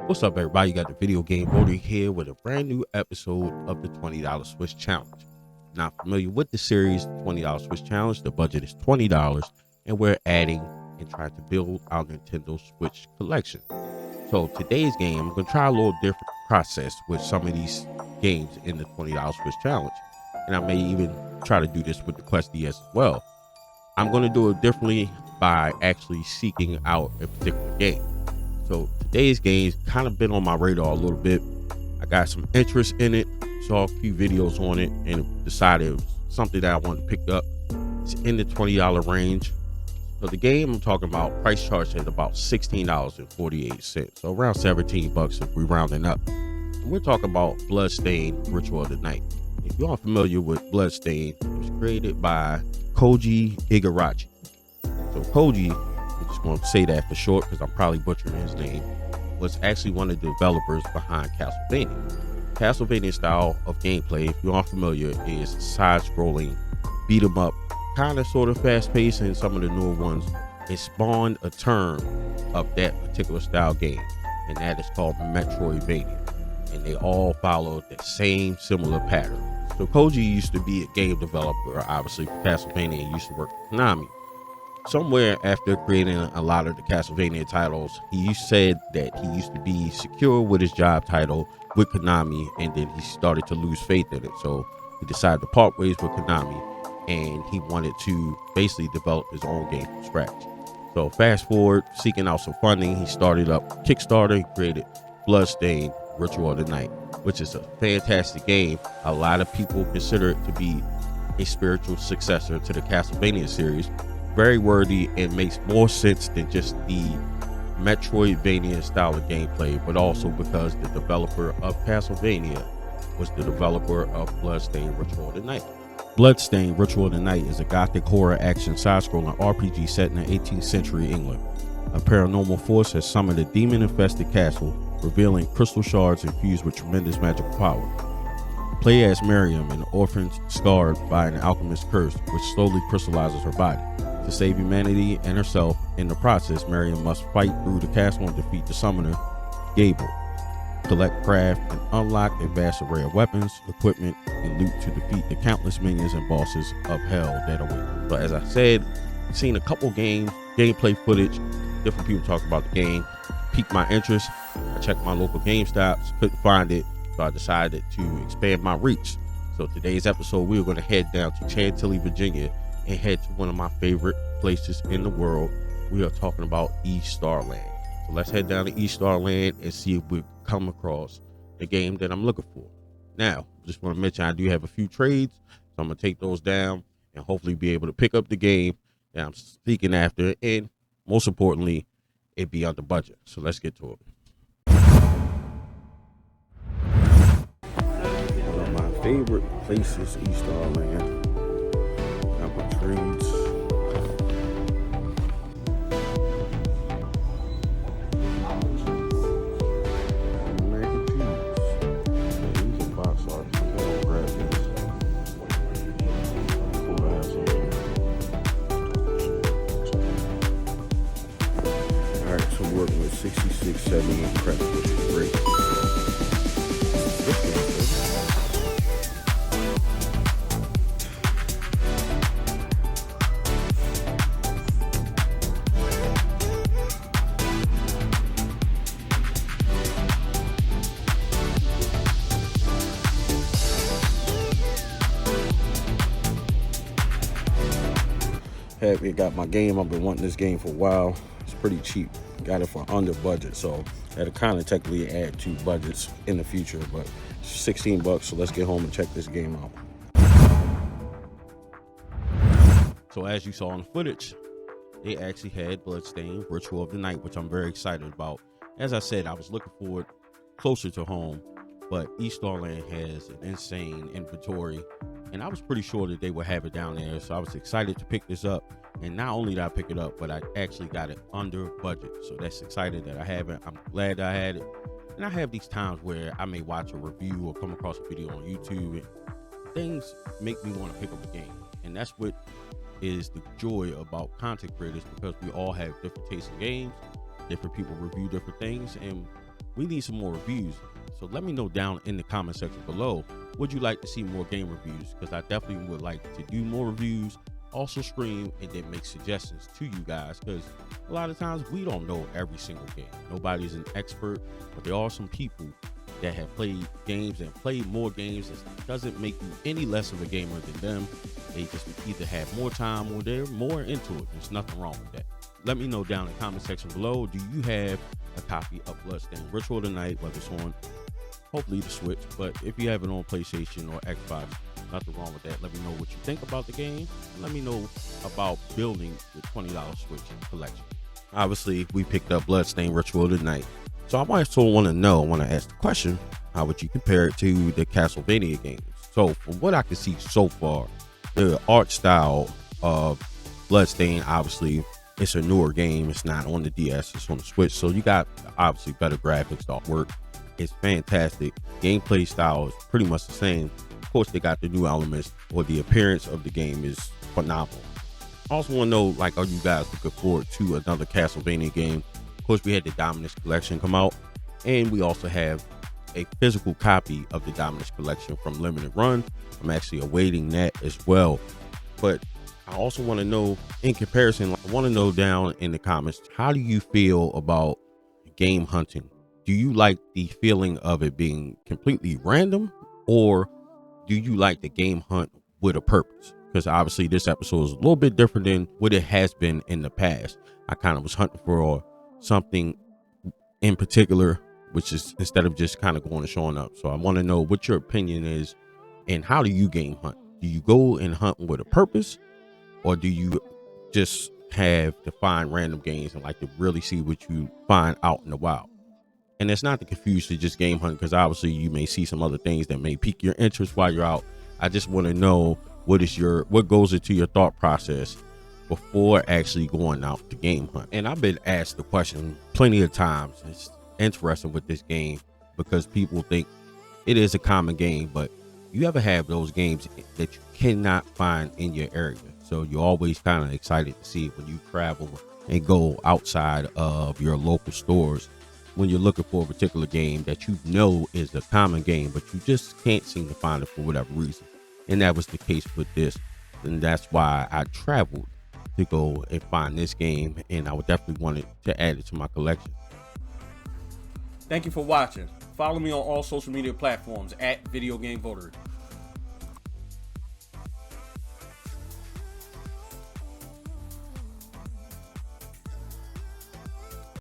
What's up, everybody? You got the Video Game Votary here with a brand new episode of the $20 Switch Challenge. Not familiar with the series, $20 Switch Challenge, the budget is $20, and we're adding and trying to build our Nintendo Switch collection. So today's game, I'm going to try a little different process with some of these games in the $20 Switch Challenge. And I may even try to do this with the Quest DS as well. I'm going to do it differently by actually seeking out a particular game. So today's game's kind of been on my radar a little bit. I got some interest in it, saw a few videos on it, and decided it was something that I wanted to pick up. It's in the $20 range. So the game I'm talking about, price charged at about $16.48, so around 17 bucks if we're rounding up. And we're talking about Bloodstained Ritual of the Night. If you aren't familiar with Bloodstained, it was created by Koji Igarashi. So Koji, I'm just going to say that for short because I'm probably butchering his name, was actually one of the developers behind Castlevania. Castlevania style of gameplay, if you aren't familiar, is side-scrolling, beat 'em up, kind of sort of fast-paced, and some of the newer ones. It spawned a term of that particular style game, and that is called Metroidvania. And they all follow the same similar pattern. So Koji used to be a game developer, obviously, for Castlevania, and used to work for Konami. Somewhere after creating a lot of the Castlevania titles, he said that he used to be secure with his job title with Konami, and then he started to lose faith in it. So he decided to part ways with Konami, and he wanted to basically develop his own game from scratch. So fast forward, seeking out some funding, he started up Kickstarter and created Bloodstained Ritual of the Night, which is a fantastic game. A lot of people consider it to be a spiritual successor to the Castlevania series. Very worthy and makes more sense than just the Metroidvania style of gameplay, but also because the developer of Castlevania was the developer of Bloodstained Ritual of the Night. Bloodstained Ritual of the Night is a gothic horror action side-scrolling RPG set in the 18th century England. A paranormal force has summoned a demon-infested castle, revealing crystal shards infused with tremendous magical power. Play as Miriam, an orphan scarred by an alchemist's curse, which slowly crystallizes her body. To save humanity and herself, in the process, Miriam must fight through the castle and defeat the summoner, Gable. Collect, craft, and unlock a vast array of weapons, equipment, and loot to defeat the countless minions and bosses of hell that await. So as I said, I've seen a couple gameplay footage, different people talk about the game, piqued my interest. I checked my local GameStops, couldn't find it, so I decided to expand my reach. So today's episode, we're going to head down to Chantilly, Virginia, and head to one of my favorite places in the world. We are talking about East Starland. So let's head down to East Starland and see if we come across the game that I'm looking for. Now, just want to mention I do have a few trades, so I'm going to take those down and hopefully be able to pick up the game that I'm seeking after, and most importantly, it be under budget. So let's get to it. One of my favorite places, East Starland. Got my trades. Mac and cheese. Yeah, these are box arts. I'm gonna grab these. Pull the ass over. Alright, so we're working with 66, 78 credits, which is great. It got my game. I've been wanting this game for a while. It's pretty cheap. Got it for under budget, so that'll kind of technically add to budgets in the future, but 16 bucks, so let's get home and check this game out. So as you saw in the footage, they actually had Bloodstained Ritual of the Night, which I'm very excited about. As I said, I was looking for it closer to home, but East Starland has an insane inventory, and I was pretty sure that they would have it down there, so I was excited to pick this up. And not only did I pick it up, but I actually got it under budget, so that's excited that I have it. I'm glad I had it. And I have these times where I may watch a review or come across a video on YouTube and things make me want to pick up a game. And that's what is the joy about content creators, because we all have different tastes in games, different people review different things, and we need some more reviews. So let me know down in the comment section below, would you like to see more game reviews? Because I definitely would like to do more reviews, also stream, and then make suggestions to you guys, because a lot of times we don't know every single game. Nobody's an expert, but there are some people that have played games and played more games. It doesn't make you any less of a gamer than them. They just either have more time or they're more into it. There's nothing wrong with that. Let me know down in the comment section below, do you have a copy of Bloodstained Ritual of the Night, whether it's on hopefully the Switch, but if you have it on PlayStation or Xbox, nothing wrong with that. Let me know what you think about the game, and let me know about building the $20 Switch collection. Obviously, we picked up Bloodstained Ritual of the Night, so I also want to ask the question, how would you compare it to the Castlevania games? So from what I can see so far, the art style of Bloodstained, obviously it's a newer game, it's not on the DS, it's on the Switch, so you got obviously better graphics, the artwork is fantastic, gameplay style is pretty much the same. Of course, they got the new elements, or the appearance of the game is phenomenal. I also want to know, like, are you guys looking forward to another Castlevania game? Of course, we had the Dominus Collection come out, and we also have a physical copy of the Dominus Collection from Limited Run. I'm actually awaiting that as well. But I also want to know, in comparison, I want to know down in the comments, how do you feel about game hunting? Do you like the feeling of it being completely random, or do you like the game hunt with a purpose? Because obviously this episode is a little bit different than what it has been in the past. I kind of was hunting for something in particular, which is instead of just kind of going and showing up. So I want to know what your opinion is, and how do you game hunt? Do you go and hunt with a purpose, or do you just have to find random games and like to really see what you find out in the wild? And it's not to confuse to just game hunt, because obviously you may see some other things that may pique your interest while you're out. I just want to know what goes into your thought process before actually going out to game hunt. And I've been asked the question plenty of times. It's interesting with this game because people think it is a common game, but you ever have those games that you cannot find in your area? So you're always kind of excited to see it when you travel and go outside of your local stores, when you're looking for a particular game that you know is a common game, but you just can't seem to find it for whatever reason. And that was the case with this. And that's why I traveled to go and find this game, and I would definitely want to add it to my collection. Thank you for watching. Follow me on all social media platforms at VideoGameVotary.